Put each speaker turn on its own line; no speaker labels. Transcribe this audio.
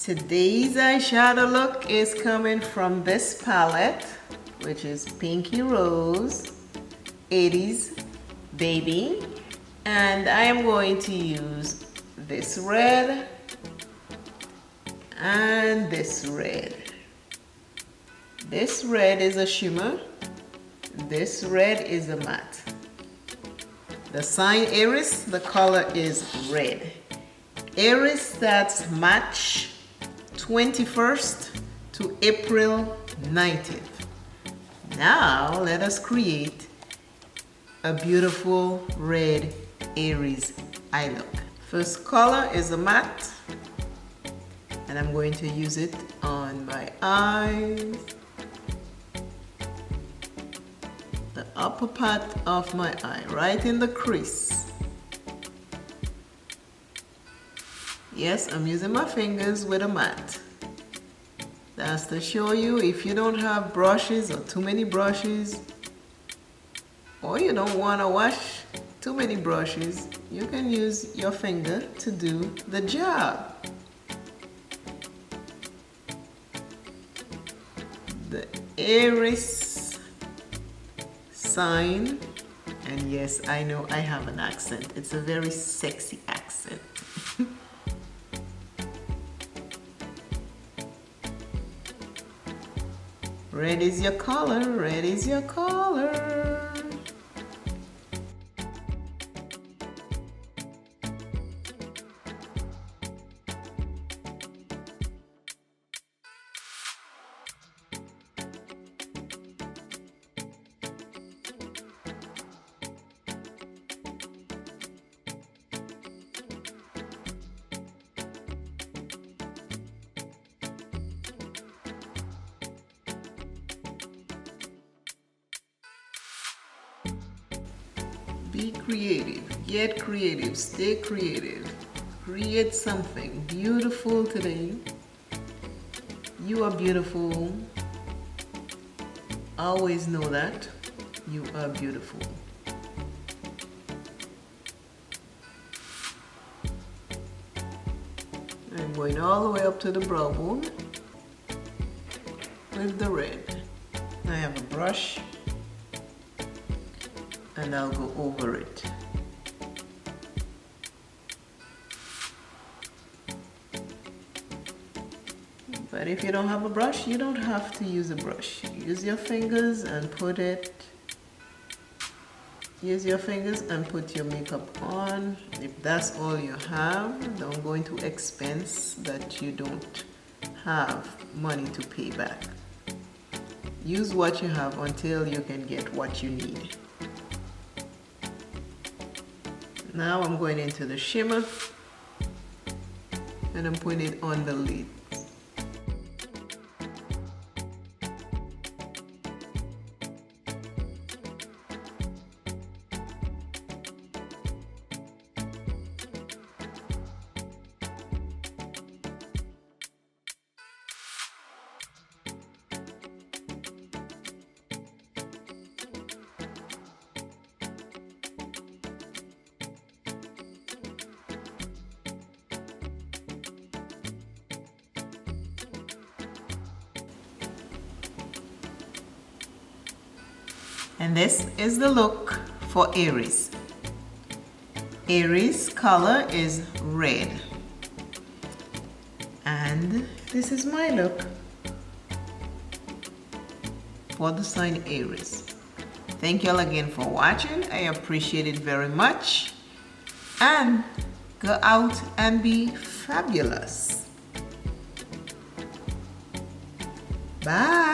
Today's eyeshadow look is coming from this palette, which is Pinky Rose, Aries Baby, and I am going to use this red and this red. This red is a shimmer, this red is a matte. The sign Aries, the color is red. Aries starts March 21st to April 19th. Now let us create a beautiful red Aries eye look. First color is a matte, and I'm going to use it on my eyes, the upper part of my eye, right in the crease. Yes, I'm using my fingers with a mat. That's to show you if you don't have brushes or too many brushes, or you don't want to wash too many brushes, you can use your finger to do the job. The Aries sign, and yes, I know I have an accent. It's a very sexy accent. Red is your color, red is your color. Be creative, get creative, stay creative. Create something beautiful today. You are beautiful. Always know that you are beautiful. I'm going all the way up to the brow bone with the red. I have a brush, and I'll go over it. But if you don't have a brush, you don't have to use a brush. Use your fingers and put it. Use your fingers and put your makeup on. If that's all you have, don't go into expense that you don't have money to pay back. Use what you have until you can get what you need. Now I'm going into the shimmer, and I'm putting it on the lid. And this is the look for Aries. Aries color is red. And this is my look for the sign Aries. Thank you all again for watching. I appreciate it very much. And go out and be fabulous. Bye.